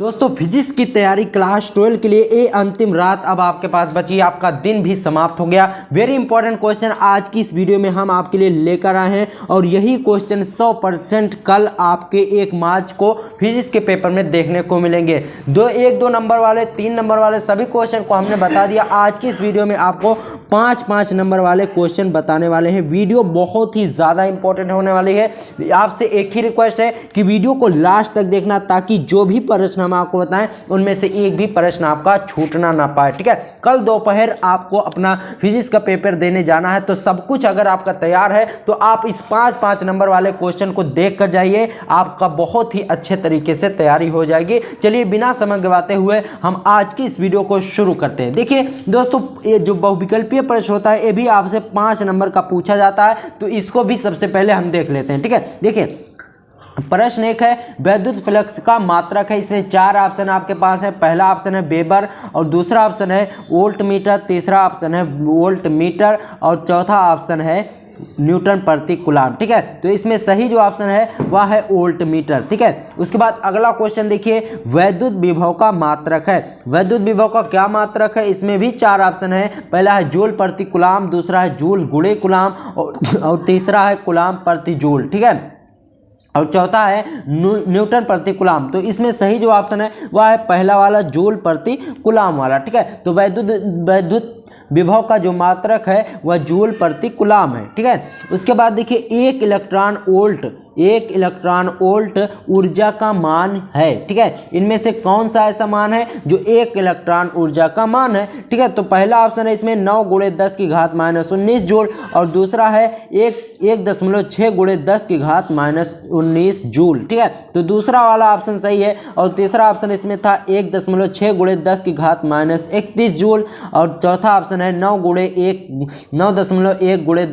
दोस्तों फिजिक्स की तैयारी क्लास 12 के लिए ये अंतिम रात अब आपके पास बची। आपका दिन भी समाप्त हो गया। वेरी इंपॉर्टेंट क्वेश्चन आज की इस वीडियो में हम आपके लिए लेकर आए हैं और यही क्वेश्चन 100% कल आपके 1 मार्च को फिजिक्स के पेपर में देखने को मिलेंगे। 1-2 नंबर वाले 3 नंबर वाले सभी क्वेश्चन को हमने बता दिया। आज की इस वीडियो में आपको 5-5 नंबर वाले क्वेश्चन बताने वाले हैं। वीडियो बहुत ही ज़्यादा इंपॉर्टेंट होने वाली है। आपसे एक ही रिक्वेस्ट है कि वीडियो को लास्ट तक देखना, ताकि जो भी प्रश्न हम आपको बताएं उनमें से एक भी प्रश्न आपका छूटना ना पाए। ठीक है, कल दोपहर आपको अपना फिजिक्स का पेपर देने जाना है, तो सब कुछ अगर आपका तैयार है तो आप इस 5-5 नंबर वाले क्वेश्चन को देख कर जाइए। आपका बहुत ही अच्छे तरीके से तैयारी हो जाएगी। चलिए बिना समय गवाते हुए हम आज की इस वीडियो को शुरू करते हैं। देखिए दोस्तों, ये जो बहुविकल्पीय प्रश्न होता है ये भी आपसे 5 नंबर का पूछा जाता है, तो इसको भी सबसे पहले हम देख लेते हैं। ठीक है, देखिए प्रश्न 1 है वैद्युत फ्लक्स का मात्रक है। इसमें 4 ऑप्शन आपके पास है। पहला ऑप्शन है वेबर और दूसरा ऑप्शन है वोल्ट मीटर, तीसरा ऑप्शन है वोल्ट मीटर और चौथा ऑप्शन है न्यूटन प्रति कूलम। ठीक है, तो इसमें सही जो ऑप्शन है वह है वोल्ट मीटर। ठीक है, उसके बाद अगला क्वेश्चन देखिए वैद्युत विभव का मात्रक है। वैद्युत विभव का क्या मात्रक है? इसमें भी 4 ऑप्शन है। पहला है जूल प्रति कूलम, दूसरा है जूल गुणे कूलम और तीसरा है कूलम प्रति जूल। ठीक है, और चौथा है न्यूटन प्रति कूलम। तो इसमें सही जो ऑप्शन है वह है पहला वाला जूल प्रति कूलम वाला। ठीक है, तो वैद्युत विभव का जो मात्रक है वह जूल प्रति कूलम है। ठीक है, उसके बाद देखिए 1 इलेक्ट्रॉन वोल्ट ऊर्जा का मान है। ठीक है, इनमें से कौन सा ऐसा मान है जो 1 इलेक्ट्रॉन ऊर्जा का मान है? ठीक है, तो पहला ऑप्शन है इसमें 9 × 10⁻⁻19 जूल और दूसरा है 1.6 × 10⁻⁻19 जूल। ठीक है, तो दूसरा वाला ऑप्शन सही है और तीसरा ऑप्शन इसमें था 1.6 × 10⁻31 जूल और चौथा ऑप्शन है 9.1 ×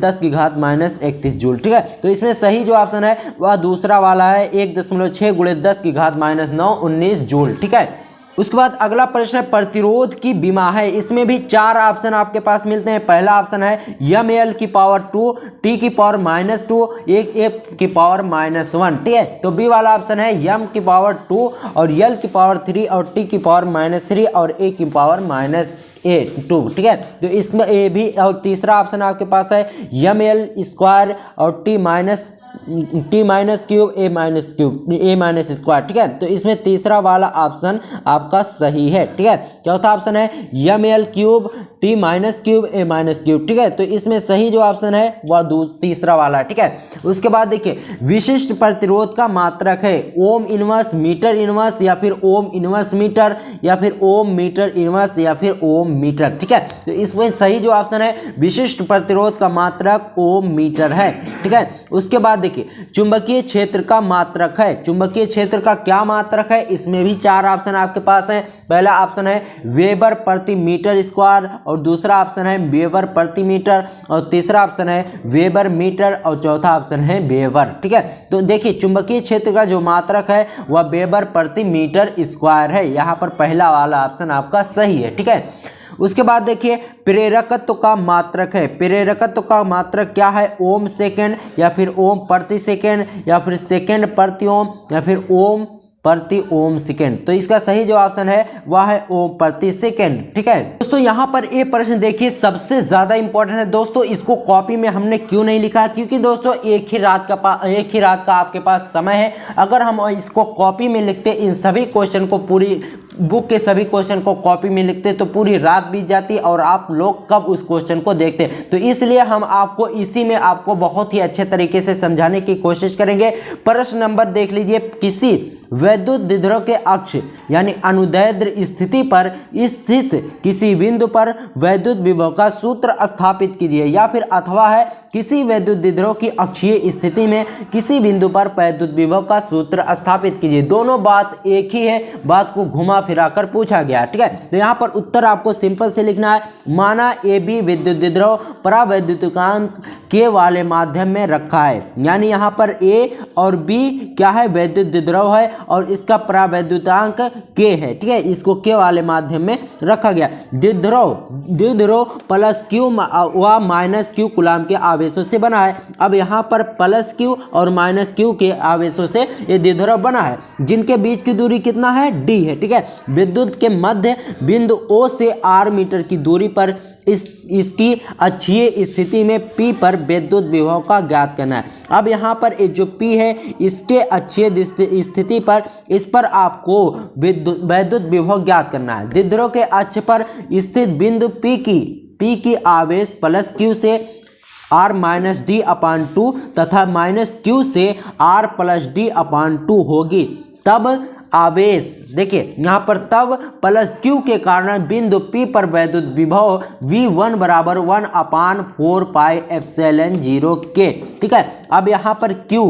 10⁻31 जूल। ठीक है, तो इसमें सही जो ऑप्शन है वह दूसरा वाला है 1.6 × 10⁻⁹19 जूल। ठीक है, उसके बाद अगला प्रश्न है प्रतिरोध की विमा है। इसमें भी 4 ऑप्शन आपके पास मिलते हैं। पहला ऑप्शन है ml की पावर 2, t की पावर -2, f की पावर -1। ठीक है, तो बी वाला ऑप्शन है m की पावर 2 और l की पावर 3 और t की पावर -3 और a की पावर -2। ठीक है, तो इसमें ए भी और तीसरा ऑप्शन आपके पास है ml² और t -3 a स्क्वायर। ठीक है, तो इसमें तीसरा वाला ऑप्शन आपका सही है। ठीक है, चौथा ऑप्शन है ml³ t -3 a-। ठीक है, तो इसमें सही जो ऑप्शन है वह तीसरा वाला है। ठीक है, उसके बाद देखिए विशिष्ट प्रतिरोध का मात्रक है ओम इनवर्स, मीटर इनवर्स या फिर ओम इनवर्स मीटर या फिर ओम मीटर इनवर्स या फिर ओम मीटर। ठीक है, तो इसमें सही जो ऑप्शन है विशिष्ट प्रतिरोध का मात्रक ओम मीटर है। ठीक है, उसके बाद देखिए चुंबकीय क्षेत्र का मात्रक है। चुंबकीय क्षेत्र का क्या मात्रक है? इसमें भी 4 ऑप्शन आपके पास है। पहला ऑप्शन है वेबर प्रति मीटर स्क्वायर और दूसरा ऑप्शन है वेबर प्रति मीटर और तीसरा ऑप्शन है वेबर मीटर और चौथा ऑप्शन है वेबर। ठीक है, तो देखिए चुंबकीय क्षेत्र का जो मात्रक है वह वेबर प्रति मीटर स्क्वायर है। यहाँ पर पहला वाला ऑप्शन आपका सही है। ठीक है, उसके बाद देखिए प्रेरकत्व का मात्रक है। प्रेरकत्व का मात्रक क्या है? ओम सेकेंड या फिर ओम प्रति सेकेंड या फिर सेकेंड प्रति ओम या फिर ओम प्रति ओम सेकेंड। तो इसका सही जो ऑप्शन है वह है ओम प्रति सेकेंड। ठीक है दोस्तों, यहाँ पर ये प्रश्न देखिए सबसे ज्यादा इंपॉर्टेंट है। दोस्तों इसको कॉपी में हमने क्यों नहीं लिखा? क्योंकि दोस्तों एक ही रात का आपके पास समय है। अगर हम इसको कॉपी में लिखते, इन सभी क्वेश्चन को पूरी बुक के सभी क्वेश्चन को कॉपी में लिखते तो पूरी रात बीत जाती और आप लोग कब उस क्वेश्चन को देखते। तो इसलिए हम आपको इसी में आपको बहुत ही अच्छे तरीके से समझाने की कोशिश करेंगे। प्रश्न नंबर देख लीजिए, किसी वैद्युत द्विध्रुव के अक्ष यानी अनुदैर्ध्य स्थिति पर स्थित किसी बिंदु पर वैद्युत विभव का सूत्र स्थापित कीजिए, या फिर अथवा है किसी वैद्युत द्विध्रुव की अक्षीय स्थिति में किसी बिंदु पर वैद्युत विभव का सूत्र स्थापित कीजिए। दोनों बात एक ही है, बात को घुमा फिराकर पूछा गया। ठीक है, तो यहाँ पर उत्तर आपको सिंपल से लिखना है। माना ए बी विद्युत द्विध्रुव परावैद्युतिकांक के वाले माध्यम में रखा है, यानी यहाँ पर ए और बी क्या है? वैद्युत द्विध्रुव है और इसका परावैद्युतांक K है, ठीक है, इसको K वाले माध्यम में रखा गया। द्विध्रुव प्लस Q व माइनस Q कूलाम के आवेशों से बना है। अब यहाँ पर प्लस Q और माइनस Q के आवेशों से ये द्विध्रुव बना है, जिनके बीच की दूरी कितना है, D है, ठीक है। विद्युत के मध्य बिंदु O से R मीटर की दूरी पर इसकी अक्षीय स्थिति में P पर विद्युत विभव का ज्ञात करना है। अब यहाँ पर जो P है इसके अक्षीय स्थिति पर इस पर आपको विद्युत विभव ज्ञात करना है। द्विध्रुव के अक्ष पर स्थित बिंदु P की आवेश प्लस Q से R माइनस D अपान 2 तथा माइनस Q से R प्लस D अपान 2 होगी। तब आवेश देखिए यहाँ पर तब प्लस Q के कारण बिंदु P पर वैद्युत विभव V1 बराबर 1 अपान 4 पाई एप्सिलॉन 0 K, ठीक है। अब यहाँ पर Q,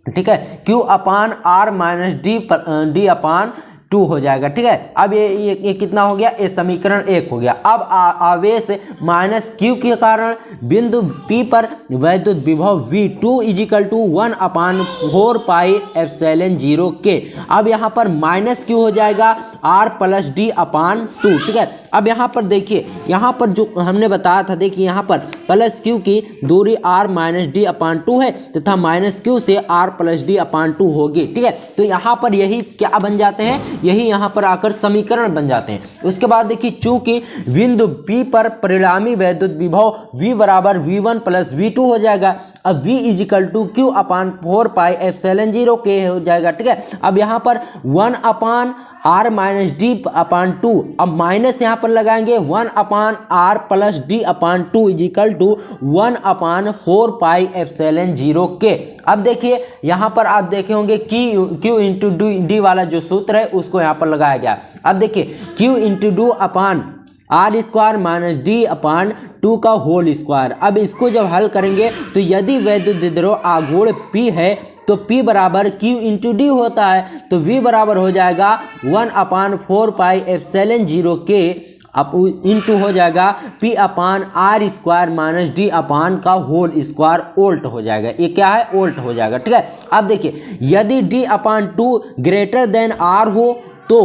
ठीक है, Q अपान R माइनस D अपान 2 हो जाएगा, ठीक है। अब ये कितना हो गया, ये समीकरण 1 हो गया। अब आवेश माइनस Q के कारण बिंदु P पर वैद्युत विभव V2 is equal to 1 upon 4 pi epsilon 0 K। अब यहाँ पर माइनस Q हो जाएगा R प्लस D अपान 2, ठीक है। अब यहाँ पर देखिए, यहाँ पर जो हमने बताया था, देखिए यहाँ पर प्लस Q की दूरी R माइनस D अपान 2 है तथा माइनस Q से R प्लस D अपान 2 होगी, ठीक है। तो यहाँ पर यही क्या बन जाते हैं, यही यहाँ पर आकर समीकरण बन जाते हैं। उसके बाद देखिए, चूंकि बिंदु P पर परिणामी वैद्युत विभव V बराबर V1 प्लस V2 हो जाएगा। अब V is equal to Q upon 4 pi epsilon 0 K हो जाएगा, ठीक है। अब यहाँ पर 1 upon R minus D upon 2, अब माइनस यहाँ पर लगाएंगे 1 upon R plus D upon 2 is equal to 1 upon 4 pi epsilon 0 K। अब देखिए यहाँ पर आप देखे होंगे Q इंटू D वाला जो सूत्र है उसको यहाँ पर लगाया गया। अब देखिए Q इंटू D अपान R square minus D upon 2 का होल स्क्वायर। अब इसको जब हल करेंगे तो यदि वैद्युत द्विध्रुव आघूर्ण P है तो P बराबर Q इंटू D होता है, तो V बराबर हो जाएगा 1 अपान 4 पाई एप्सिलॉन 0 K अब इंटू हो जाएगा P अपान R स्क्वायर माइनस D अपान का होल स्क्वायर ओल्ट हो जाएगा। ये क्या है, ओल्ट हो जाएगा, ठीक है। अब देखिए, यदि D upon 2 greater than R हो तो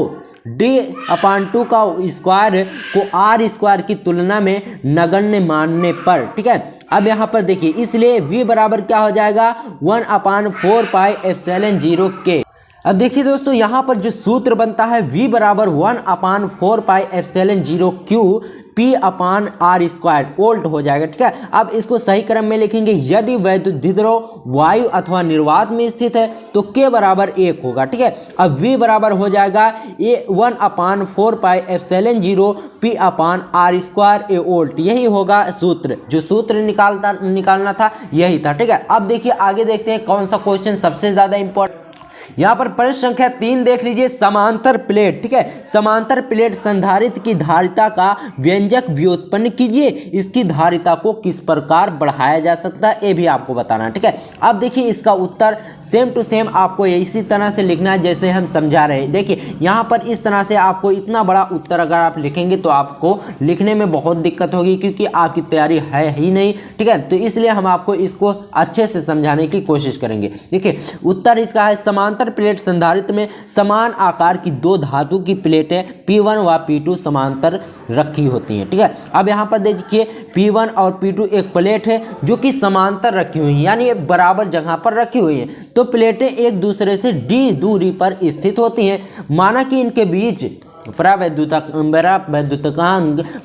D अपान 2 का स्क्वायर को R स्क्वायर की तुलना में नगण्य मानने पर, ठीक है। अब यहाँ पर देखिए, इसलिए V बराबर क्या हो जाएगा, 1 अपान 4 पाई एप्सिलॉन 0 K। अब देखिए दोस्तों, यहाँ पर जो सूत्र बनता है V बराबर 1 upon 4 pi epsilon 0 Q P अपान R स्क्वायर ओल्ट हो जाएगा, ठीक है। अब इसको सही क्रम में लिखेंगे। यदि वैद्युत द्विध्रुव वायु अथवा निर्वात में स्थित है तो K बराबर 1 होगा, ठीक है। अब V बराबर हो जाएगा 1 अपान 4 पाई एप्सिलॉन 0 P अपान R स्क्वायर ए ओल्ट। यही होगा सूत्र, जो सूत्र निकालना था यही था, ठीक है। अब देखिए आगे देखते हैं कौन सा क्वेश्चन सबसे ज्यादा इंपॉर्टेंट। यहाँ पर प्रश्न संख्या 3 देख लीजिए, समांतर प्लेट, ठीक है। समांतर प्लेट संधारित्र की धारिता का व्यंजक व्युत्पन्न कीजिए। इसकी धारिता को किस प्रकार बढ़ाया जा सकता है ये भी आपको बताना, ठीक है। अब देखिए इसका उत्तर सेम टू सेम आपको इसी तरह से लिखना है जैसे हम समझा रहे हैं। देखिए यहाँ पर इस तरह से आपको इतना बड़ा उत्तर अगर आप लिखेंगे तो आपको लिखने में बहुत दिक्कत होगी, क्योंकि आपकी तैयारी है ही नहीं, ठीक है। तो इसलिए हम आपको इसको अच्छे से समझाने की कोशिश करेंगे। देखिए उत्तर इसका है, समांतर प्लेट संधारित्र में समान आकार की 2 धातु की प्लेटें P1 व P2 समांतर रखी होती हैं, ठीक है। अब यहाँ पर देखिए P1 और P2 एक प्लेट है जो कि समांतर रखी हुई है, यानी ये बराबर जगह पर रखी हुई है। तो प्लेटें एक दूसरे से D दूरी पर स्थित होती हैं। माना कि इनके बीच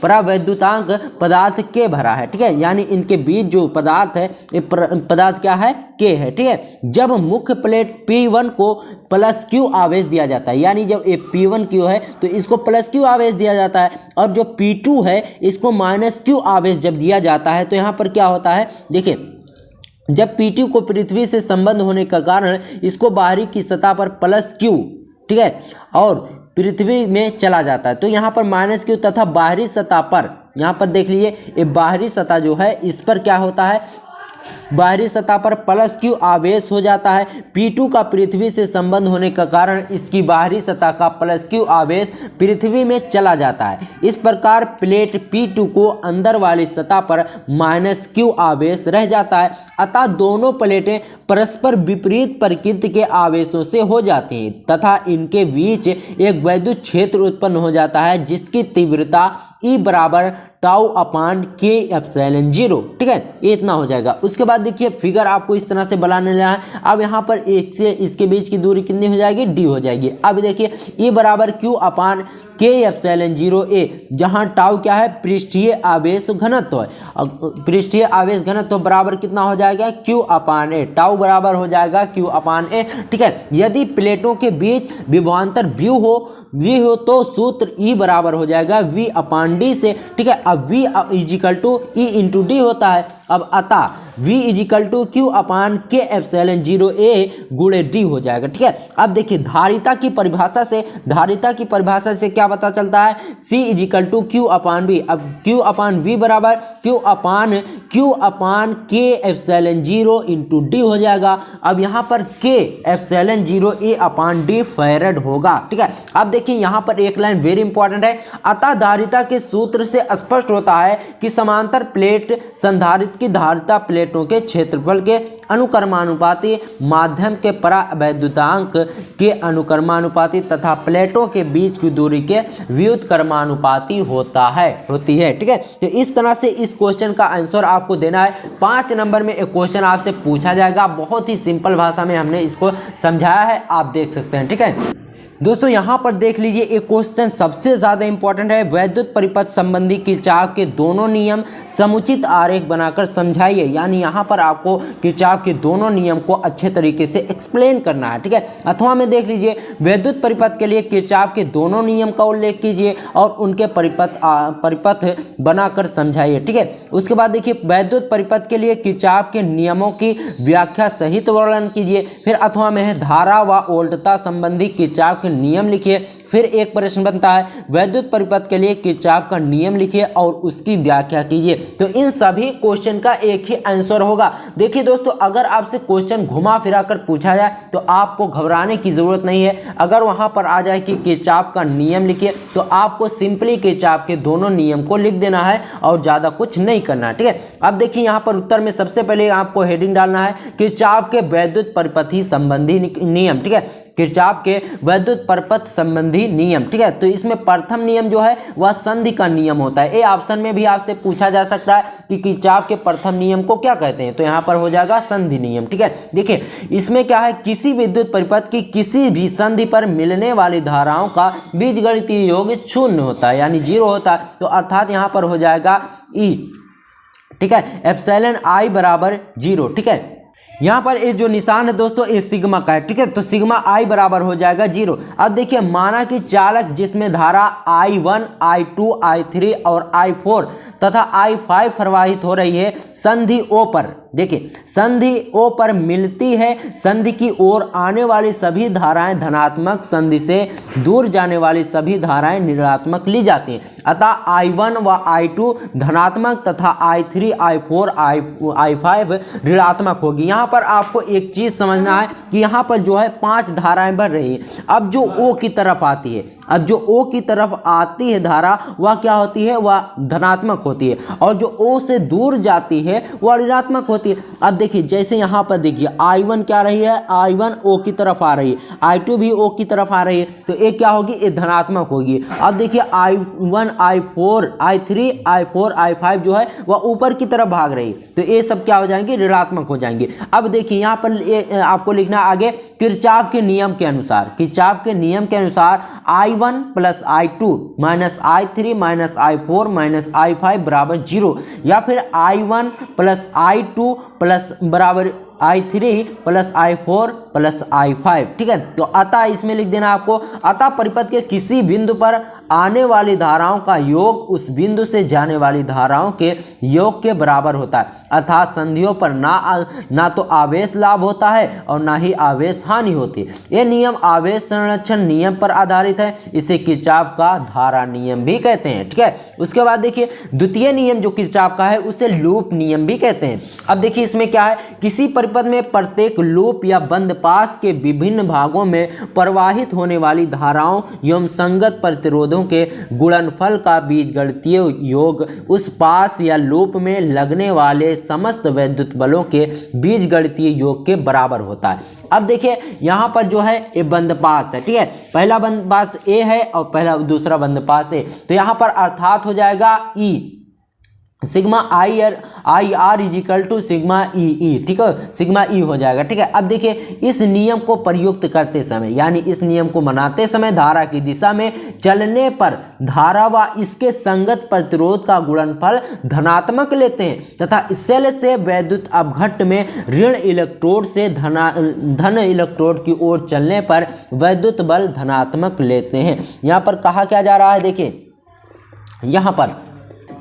परावैद्युतांक पदार्थ के भरा है, ठीक है। यानी इनके बीच जो पदार्थ है ये पदार्थ क्या है, K है, ठीक है। जब मुख्य प्लेट P1 को प्लस Q आवेश दिया जाता है, यानी जब ये P1 Q है तो इसको प्लस Q आवेश दिया जाता है, और जो P2 है इसको माइनस Q आवेश जब दिया जाता है तो यहाँ पर क्या होता है, देखिए जब P2 को पृथ्वी से संबंध होने का कारण इसको बाहरी की सतह पर प्लस Q, ठीक है, और पृथ्वी में चला जाता है, तो यहाँ पर माइनस Q तथा बाहरी सतह पर, यहाँ पर देख लीजिए ये बाहरी सतह जो है इस पर क्या होता है, बाहरी सतह पर प्लस क्यू आवेश हो जाता है। P2 का पृथ्वी से संबंध होने का कारण इसकी बाहरी सतह का प्लस क्यू आवेश पृथ्वी में चला जाता है। इस प्रकार प्लेट P2 को अंदर वाली सतह पर माइनस क्यू आवेश रह जाता है। अतः दोनों प्लेटें परस्पर विपरीत प्रकृति के आवेशों से हो जाती हैं तथा इनके बीच एक वैद्युत क्षेत्र उत्पन्न हो जाता है जिसकी तीव्रता E बराबर टाउ अपान के एप्सिलॉन 0। ठीक है, ये इतना हो जाएगा। उसके बाद देखिए फिगर आपको इस तरह से बनाने लेना है। अब यहाँ पर एक से इसके बीच की दूरी कितनी हो जाएगी, d हो जाएगी। अब देखिए E बराबर Q अपान के एप्सिलॉन 0a, जहाँ टाउ क्या है, पृष्ठीय आवेश घनत्व है। पृष्ठीय आवेश घनत्व बराबर कितना हो जाएगा, Q अपान a। टाउ बराबर हो जाएगा Q अपान a। ठीक है, यदि प्लेटों के बीच विभवांतर v हो तो सूत्र E बराबर हो जाएगा v अपान d से। ठीक है, अब v is equal to E into D होता है। अब अतः v is equal to Q upon के एप्सिलॉन 0a गुणे d हो जाएगा। ठीक है, अब देखिए धारिता की परिभाषा से क्या पता चलता है, C is equal to Q upon v। अब Q अपान v बराबर Q अपान के एप्सिलॉन 0 इंटू डी हो जाएगा। अब यहाँ पर k एप्सिलॉन 0a अपान d फैरड होगा। ठीक है, अब देखिए यहाँ पर एक लाइन वेरी इंपॉर्टेंट है। अतः धारिता के सूत्र से स्पष्ट होता है कि समांतर प्लेट संधारित की धारिता प्लेटों के क्षेत्रफल के अनुक्रमानुपाती, माध्यम के परावैद्युतांक के अनुक्रमानुपाती तथा प्लेटों के बीच की दूरी के व्युत्क्रमानुपाती होती है। ठीक है, तो इस तरह से इस क्वेश्चन का आंसर आपको देना है। 5 नंबर में एक क्वेश्चन आपसे पूछा जाएगा, बहुत ही सिंपल भाषा में हमने इसको समझाया है, आप देख सकते हैं। ठीक है दोस्तों, यहाँ पर देख लीजिए एक क्वेश्चन सबसे ज़्यादा इंपॉर्टेंट है। वैद्युत परिपथ संबंधी किरचॉफ के दोनों नियम समुचित आरेख बनाकर समझाइए। यानी यहाँ पर आपको किरचॉफ के दोनों नियम को अच्छे तरीके से एक्सप्लेन करना है। ठीक है, अथवा में देख लीजिए वैद्युत परिपथ के लिए किरचॉफ के दोनों नियम का उल्लेख कीजिए और उनके परिपथ बनाकर समझाइए। ठीक है, उसके बाद देखिए वैद्युत परिपथ के लिए किरचॉफ के नियमों की व्याख्या सहित वर्णन कीजिए। फिर अथवा में है धारा व वोल्टता संबंधी किरचॉफ नियम लिखिए। फिर एक प्रश्न बनता है वैद्युत परिपथ के लिए किरचॉफ का नियम लिखिए और उसकी व्याख्या कीजिए। तो इन सभी क्वेश्चन का एक ही आंसर होगा। देखिए दोस्तों, अगर आपसे क्वेश्चन घुमा फिरा कर पूछा जाए तो आपको घबराने की जरूरत नहीं है। अगर वहां पर आ जाए कि किरचॉफ का नियम लिखिए तो आपको सिंपली किरचॉफ के दोनों नियम को लिख देना है और ज्यादा कुछ नहीं करना है। ठीक है, अब देखिए यहाँ पर उत्तर में सबसे पहले आपको हेडिंग डालना है किरचॉफ के वैद्युत परिपथी संबंधी नियम। ठीक है, किरचॉफ के वैद्युत परिपथ संबंधी नियम। ठीक है, तो इसमें प्रथम नियम जो है वह संधि का नियम होता है। ए ऑप्शन में भी आपसे पूछा जा सकता है कि किरचॉफ के प्रथम नियम को क्या कहते हैं, तो यहाँ पर हो जाएगा संधि नियम। ठीक है, देखिए इसमें क्या है, किसी विद्युत परिपथ की किसी भी संधि पर मिलने वाली धाराओं का बीजगणितीय योग 0 होता है, यानी 0 होता है। तो अर्थात यहाँ पर हो जाएगा E। ठीक है, एप्सिलॉन I बराबर 0। ठीक है, यहाँ पर ये जो निशान है दोस्तों ये सिग्मा का है। ठीक है, तो सिग्मा I बराबर हो जाएगा 0। अब देखिए माना कि चालक जिसमें धारा I1, I2, I3 और I4 तथा I5 प्रवाहित हो रही है संधि O पर, देखिए संधि O पर मिलती है। संधि की ओर आने वाली सभी धाराएं धनात्मक, संधि से दूर जाने वाली सभी धाराएं ऋणात्मक ली जाती हैं। अतः I1 व I2 धनात्मक तथा I3, I4, I5 ऋणात्मक होगी। यहाँ पर आपको एक चीज समझना है कि यहाँ पर जो है 5 धाराएं बढ़ रही है। अब जो O की तरफ आती है, अब जो O की तरफ आती है धारा वह क्या होती है, वह धनात्मक होती है और जो O से दूर जाती है वह ऋणात्मक होती है। अब देखिए जैसे यहाँ पर देखिए I1 क्या रही है, I1 O की तरफ आ रही है, I2 भी O की तरफ आ रही है, तो ये क्या होगी, ये धनात्मक होगी। अब देखिए I1, I4, I3, I4, I5 जो है वह ऊपर की तरफ भाग रही है, तो ये सब क्या हो जाएंगे, ऋणात्मक हो जाएंगे। अब देखिए यहाँ पर आपको लिखना आगे किरचॉफ के नियम के अनुसार, किरचॉफ के नियम के अनुसार I1 plus I2 minus I3 minus I4 minus I5 बराबर 0, या फिर I1 प्लस I2 प्लस बराबर I3 plus I4 plus I5, ठीक है। तो अतः इसमें लिख देना आपको, अतः परिपथ के किसी बिंदु पर आने वाली धाराओं का योग उस बिंदु से जाने वाली धाराओं के योग के बराबर होता है। अर्थात संधियों पर ना तो आवेश लाभ होता है और ना ही आवेश हानि होती है। यह नियम आवेश संरक्षण नियम पर आधारित है। इसे किरचॉफ का धारा नियम भी कहते हैं, ठीक है। उसके बाद देखिए द्वितीय नियम जो किरचॉफ का है उसे लूप नियम भी कहते हैं। अब देखिए इसमें क्या है, किसी परिपथ में प्रत्येक लूप या बंद पास के विभिन्न भागों में प्रवाहित होने वाली धाराओं एवं संगत प्रतिरोधों के गुणनफल का बीजगणितीय योग उस पास या लूप में लगने वाले समस्त वैद्युत बलों के बीजगणितीय योग के बराबर होता है। अब देखिए यहां पर जो है ये बंद पास है, ठीक है। पहला बंद पास ए है और दूसरा बंद पास ए, तो यहां पर अर्थात हो जाएगा E sigma I R is equal to sigma E, ठीक है, सिग्मा ई हो जाएगा, ठीक है। अब देखिए इस नियम को प्रयुक्त करते समय यानी इस नियम को मनाते समय धारा की दिशा में चलने पर धारा व इसके संगत प्रतिरोध का गुणनफल धनात्मक लेते हैं तथा सेल से वैद्युत अपघट्ट में ऋण इलेक्ट्रोड से धन इलेक्ट्रोड की ओर चलने पर वैद्युत बल धनात्मक लेते हैं। यहाँ पर कहा क्या जा रहा है,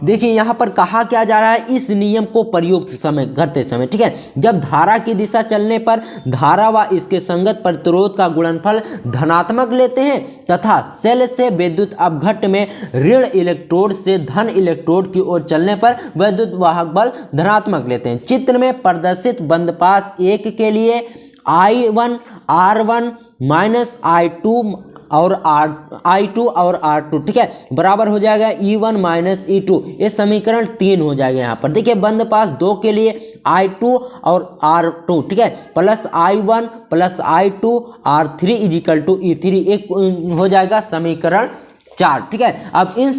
देखिए यहाँ पर कहा क्या जा रहा है, इस नियम को प्रयुक्त करते समय, ठीक है, जब धारा की दिशा चलने पर धारा व इसके संगत प्रतिरोध का गुणनफल धनात्मक लेते हैं तथा सेल से विद्युत अपघट्ट में ऋण इलेक्ट्रोड से धन इलेक्ट्रोड की ओर चलने पर वैद्युत वाहक बल धनात्मक लेते हैं। चित्र में प्रदर्शित बंदपास 1 के लिए I1 R1 माइनस I2 और I2 और R2, ठीक है, बराबर हो जाएगा E1 माइनस E2। ये समीकरण 3 हो जाएगा। यहाँ पर देखिए बंद पास 2 के लिए I2 और R2, ठीक है, plus I1 plus I2 R3 is equal to E3, एक हो जाएगा समीकरण 4, ठीक है। अब इन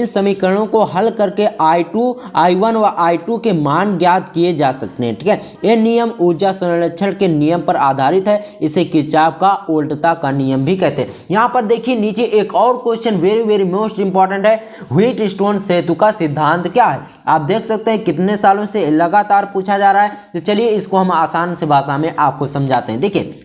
समीकरणों को हल करके I2 I1 व I2 के मान ज्ञात किए जा सकते हैं, ठीक है। यह नियम ऊर्जा संरक्षण के नियम पर आधारित है। इसे किरचॉफ का वोल्टता का नियम भी कहते हैं। यहाँ पर देखिए नीचे एक और question very very most important है, व्हीटस्टोन सेतु का सिद्धांत क्या है। आप देख सकते हैं कितने सालों से लगातार पूछा जा रहा है, तो चलिए इसको हम आसान से भाषा में आपको समझाते हैं। देखिए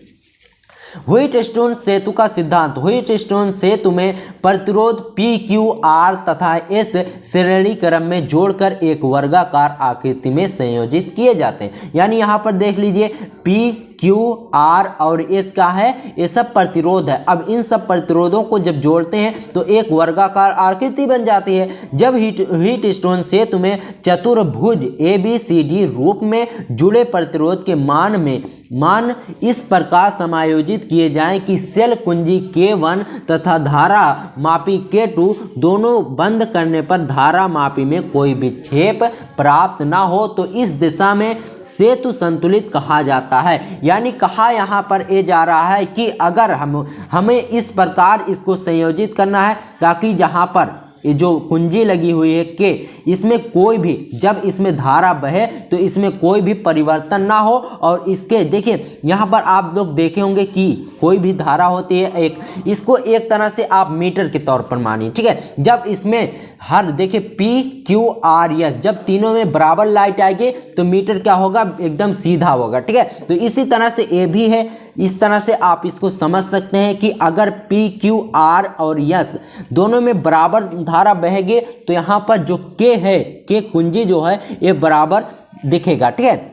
व्हीटस्टोन सेतु का सिद्धांत, व्हीटस्टोन सेतु में प्रतिरोध PQR तथा S श्रेणी क्रम में जोड़कर एक वर्गाकार आकृति में संयोजित किए जाते हैं। यानी यहाँ पर देख लीजिए PQR और S का है, ये सब प्रतिरोध है। अब इन सब प्रतिरोधों को जब जोड़ते हैं तो एक वर्गाकार आकृति बन जाती है। जब व्हीटस्टोन सेतु में चतुर्भुज ABCD रूप में जुड़े प्रतिरोध के मान इस प्रकार समायोजित किए जाएं कि सेल कुंजी K1 तथा धारा मापी K2 दोनों बंद करने पर धारा मापी में कोई विक्षेप प्राप्त ना हो, तो इस दिशा में सेतु संतुलित कहा जाता है। यानी कहा यहाँ पर ये जा रहा है कि अगर हमें इस प्रकार इसको संयोजित करना है ताकि जहाँ पर ये जो कुंजी लगी हुई है के, इसमें कोई भी जब इसमें धारा बहे तो इसमें कोई भी परिवर्तन ना हो। और इसके देखिए यहाँ पर आप लोग देखे होंगे कि कोई भी धारा होती है इसको एक तरह से आप मीटर के तौर पर मानिए, ठीक है। जब इसमें हर देखिए PQRS जब तीनों में बराबर लाइट आएगी तो मीटर क्या होगा, एकदम सीधा होगा, ठीक है। तो इसी तरह से ये भी है, इस तरह से आप इसको समझ सकते हैं कि अगर PQR और S दोनों में बराबर धारा बहेगी तो यहाँ पर जो K है, K कुंजी जो है ये बराबर दिखेगा, ठीक है।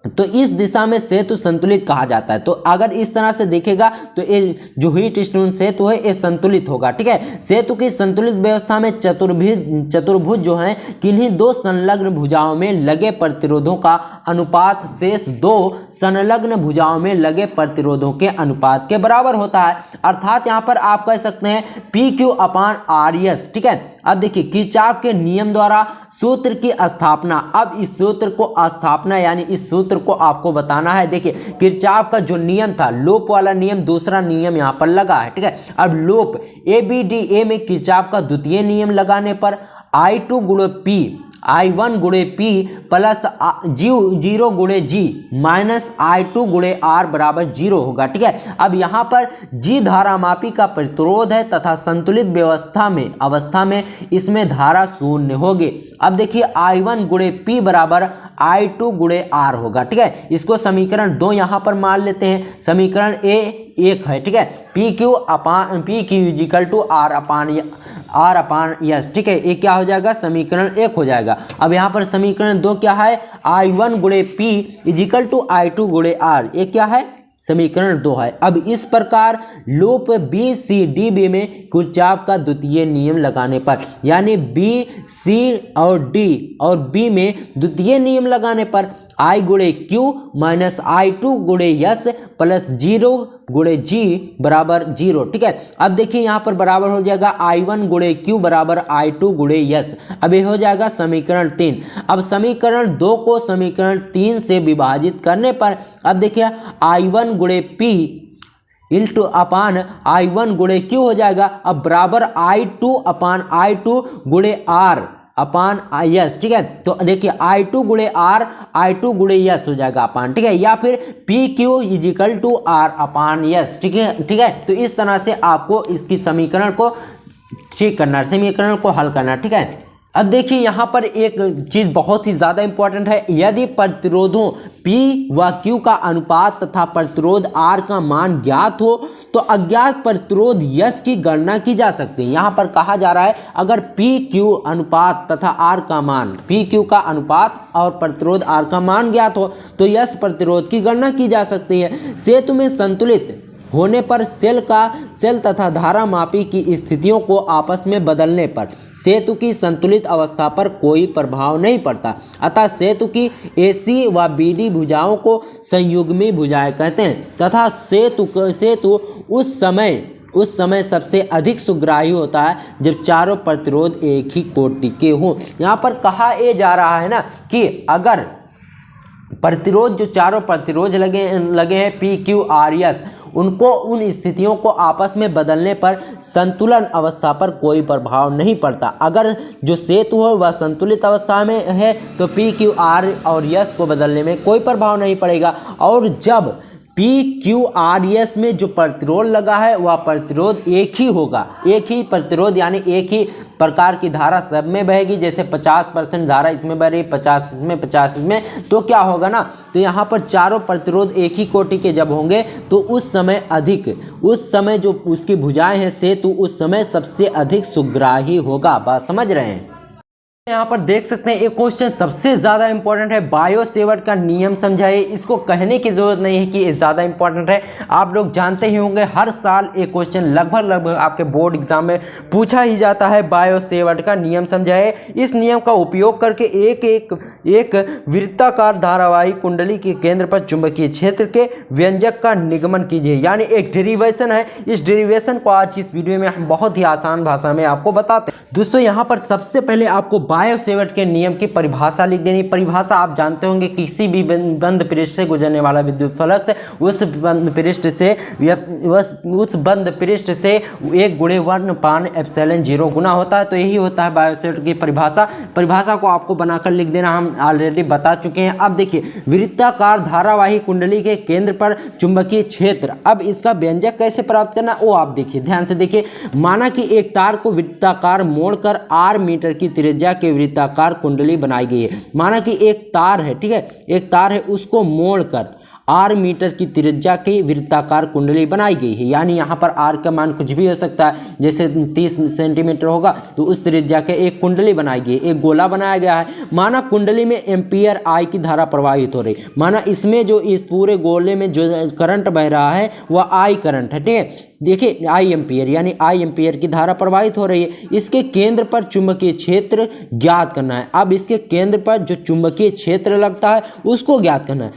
तो इस दिशा में सेतु संतुलित कहा जाता है। तो अगर इस तरह से देखेगा तो ये जो व्हीटस्टोन सेतु है ये संतुलित होगा, ठीक है। सेतु की संतुलित व्यवस्था में चतुर्भुज जो है किन्हीं दो संलग्न भुजाओं में लगे प्रतिरोधों का अनुपात शेष दो संलग्न भुजाओं में लगे प्रतिरोधों के अनुपात के बराबर होता है। अर्थात यहाँ पर आप कह सकते हैं PQ/RS, ठीक है। अब देखिए किरचॉफ के नियम द्वारा सूत्र की स्थापना, अब इस सूत्र को स्थापना यानी इस सूत्र को आपको बताना है। देखिए किरचॉफ का जो नियम था लूप वाला नियम, दूसरा नियम यहाँ पर लगा है, ठीक है। अब लूप ABDA में किरचॉफ का द्वितीय नियम लगाने पर I2 गुणे P I1 गुणे P प्लस 0 गुणे G माइनस I2 गुणे R बराबर 0 होगा, ठीक है। अब यहाँ पर G धारामापी का प्रतिरोध है तथा संतुलित अवस्था में इसमें धारा शून्य होगी। अब देखिए I1 गुणे P बराबर I2 गुणे R होगा, ठीक है। इसको समीकरण 2 यहाँ पर मान लेते हैं। समीकरण A 1 है, ठीक है। P Q is equal to R upon S, ठीक है। ये क्या हो जाएगा, समीकरण 1 हो जाएगा। अब यहाँ पर समीकरण 2 क्या है, I1 गुणे P इजिकल टू I2 गुणे R, ये क्या है, समीकरण 2 है। अब इस प्रकार loop B C D B में किरचॉफ का द्वितीय नियम लगाने पर, यानी बी सी और डी और बी में द्वितीय नियम लगाने पर I गुणे क्यू माइनस I2 गुणे यस प्लस 0 गुणे जी बराबर 0, ठीक है। अब देखिए यहाँ पर बराबर हो जाएगा I1 गुणे क्यू बराबर I2 गुणे यस। अब ये हो जाएगा समीकरण 3। अब समीकरण 2 को समीकरण 3 से विभाजित करने पर अब देखिए I1 गुणे P इंटू अपान I1 गुणे क्यू हो जाएगा। अब बराबर I2 अपान I2 गुणे R अपान यस, ठीक है। तो देखिए I2 गुणे R I2 गुणे यस हो जाएगा अपान, ठीक है, या फिर P Q is equal to R upon S, ठीक है, ठीक है। तो इस तरह से आपको इसकी समीकरण को ठीक करना है, समीकरण को हल करना है, ठीक है। अब देखिए यहाँ पर एक चीज़ बहुत ही ज़्यादा इंपॉर्टेंट है, यदि प्रतिरोधों P व Q का अनुपात तथा प्रतिरोध R का मान ज्ञात हो तो अज्ञात प्रतिरोध यस की गणना की जा सकती है। यहाँ पर कहा जा रहा है अगर P Q अनुपात तथा R का मान, P Q का अनुपात और प्रतिरोध R का मान ज्ञात हो तो यस प्रतिरोध की गणना की जा सकती है। सेतु में संतुलित होने पर सेल तथा धारा मापी की स्थितियों को आपस में बदलने पर सेतु की संतुलित अवस्था पर कोई प्रभाव नहीं पड़ता, अतः सेतु की AC व BD भुजाओं को संयुग्मी भुजाएं कहते हैं तथा सेतु उस समय सबसे अधिक सुग्राही होता है जब चारों प्रतिरोध एक ही कोटि के हों। यहाँ पर कहा यह जा रहा है ना कि अगर प्रतिरोध जो चारों प्रतिरोध लगे हैं P Q R S, उनको उन स्थितियों को आपस में बदलने पर संतुलन अवस्था पर कोई प्रभाव नहीं पड़ता। अगर जो सेतु हो वह संतुलित अवस्था में है तो P Q R और S को बदलने में कोई प्रभाव नहीं पड़ेगा। और जब P Q R S में जो प्रतिरोध लगा है वह प्रतिरोध एक ही होगा, एक ही प्रतिरोध यानी एक ही प्रकार की धारा सब में बहेगी। जैसे 50% धारा इसमें बह रही, 50 इसमें, 50 इसमें, तो क्या होगा ना, तो यहाँ पर चारों प्रतिरोध एक ही कोटि के जब होंगे तो उस समय जो उसकी भुजाएं हैं सेतु उस समय सबसे अधिक सुग्राही होगा। बात समझ रहे हैं। यहाँ पर देख सकते हैं एक क्वेश्चन सबसे ज़्यादा इंपॉर्टेंट है, बायो सेवर्ट का नियम समझाइए। इसको कहने की ज़रूरत नहीं है कि ये ज़्यादा इंपॉर्टेंट है, आप लोग जानते ही होंगे हर साल एक क्वेश्चन लगभग आपके बोर्ड एग्जाम में पूछा ही जाता है। बायो सेवर्ट का नियम समझाइए। इस नियम का उपयोग करके एक वृत्ताकार धारावाही कुंडली के केंद्र पर चुंबकीय क्षेत्र के व्यंजक का निगमन कीजिए, यानी एक डेरिवेशन है। इस डेरिवेशन को आज की इस वीडियो में हम बहुत ही आसान भाषा में आपको बताते हैं। दोस्तों यहाँ पर सबसे पहले आपको बायो सेवर्ट के नियम की परिभाषा लिख देनी। परिभाषा आप जानते होंगे, किसी भी बंद पृष्ठ से गुजरने वाला विद्युत फ्लक्स उस बंद पृष्ठ से 1/1/ε0 गुना होता है। तो यही होता है बायो सेवर्ट की परिभाषा को आपको बनाकर लिख देना, हम ऑलरेडी बता चुके हैं। अब देखिए वृत्ताकार धारावाही कुंडली के केंद्र पर चुंबकीय क्षेत्र, अब इसका व्यंजक कैसे प्राप्त करना वो आप देखिए, ध्यान से देखिए। माना कि एक तार को वृत्ताकार मोड़कर r मीटर की त्रिज्या के वृत्ताकार कुंडली बनाई गई है। माना कि एक तार है, ठीक है, एक तार है, उसको मोड़कर r मीटर की त्रिज्या की वृत्ताकार कुंडली बनाई गई है। यानी यहाँ पर r का मान कुछ भी हो सकता है, जैसे 30 सेंटीमीटर होगा तो उस त्रिज्या के एक कुंडली बनाई गई, एक गोला बनाया गया है। माना कुंडली में एम्पियर I की धारा प्रवाहित हो रही, माना इसमें जो इस पूरे गोले में जो करंट बह रहा है वह I करंट है, ठीक है। देखिए I एम्पियर, यानी I एम्पियर की धारा प्रवाहित हो रही है। इसके केंद्र पर चुंबकीय क्षेत्र ज्ञात करना है। अब इसके केंद्र पर जो चुंबकीय क्षेत्र लगता है उसको ज्ञात करना है।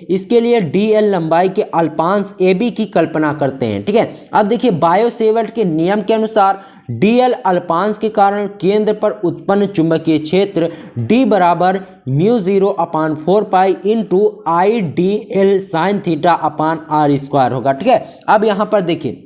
इसके लिए DL लंबाई के अल्पांश AB की कल्पना करते हैं, ठीक है। अब देखिए बायो सेवर्ट के नियम के अनुसार DL अल्पांश के कारण केंद्र पर उत्पन्न चुंबकीय क्षेत्र D बराबर μ0/4π into IDL sin theta upon R square होगा, ठीक है। अब यहाँ पर देखिए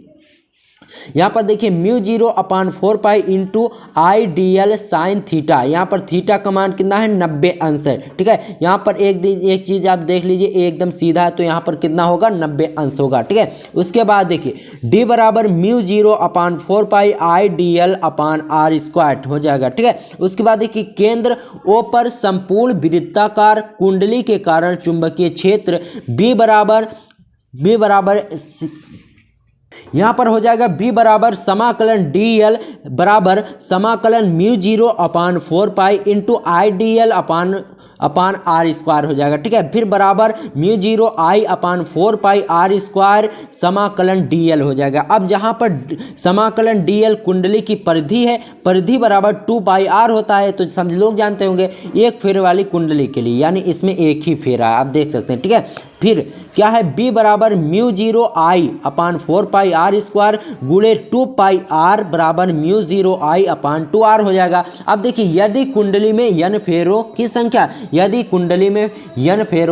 यहाँ पर देखिए mu 0/4 pi into I D L sine theta, यहाँ पर थीटा का मान कितना है 90 अंश है। ठीक है, यहाँ पर एक चीज आप देख लीजिए एकदम सीधा है, तो यहाँ पर कितना होगा 90 अंश होगा। ठीक है, उसके बाद देखिए डी बराबर mu 0/4 pi I D L upon R square हो जाएगा। ठीक है, उसके बाद देखिए केंद्र ओ पर संपूर्ण वृत्ताकार कुंडली के कारण चुंबकीय क्षेत्र बी बराबर यहाँ पर हो जाएगा बी बराबर समाकलन डी एल बराबर समाकलन mu 0/4 pi into I D L upon R square हो जाएगा। ठीक है, फिर बराबर mu 0I/4 pi R square समाकलन डी एल हो जाएगा। अब जहाँ पर समाकलन डी एल कुंडली की परिधि है, परिधि बराबर 2πr होता है, तो सब लोग जानते होंगे एक फेरे वाली कुंडली के लिए, यानी इसमें एक ही फेरा है, आप देख सकते हैं। ठीक है, फिर क्या है बी बराबर mu 0I/4 pi R square गुणे 2πr बराबर म्यू 0I/2r हो जाएगा। अब देखिए यदि कुंडली में n फेरों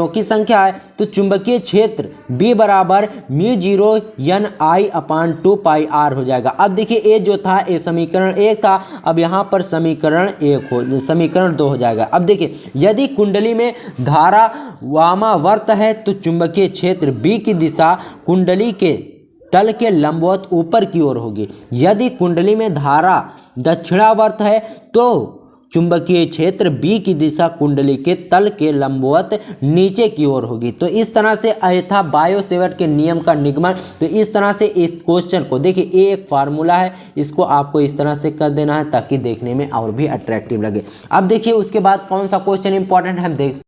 की संख्या है तो चुंबकीय क्षेत्र B बराबर म्यू 0 हो जाएगा। अब देखिए ये जो था ये समीकरण 1 था, अब यहाँ पर समीकरण 2 हो जाएगा। अब देखिए यदि कुंडली में धारा वामावर्त है तो चुंबकीय क्षेत्र B की दिशा कुंडली के तल के लंबवत ऊपर की ओर होगी। यदि कुंडली में धारा दक्षिणावर्त है तो चुंबकीय क्षेत्र B की दिशा कुंडली के तल के लंबवत नीचे की ओर होगी। तो इस तरह से था बायो-सेवर्ट के नियम का निगमन। तो इस तरह से इस क्वेश्चन को देखिए, ये एक फार्मूला है, इसको आपको इस तरह से कर देना है ताकि देखने में और भी अट्रैक्टिव लगे। अब देखिए उसके बाद कौन सा क्वेश्चन इंपॉर्टेंट है हम देख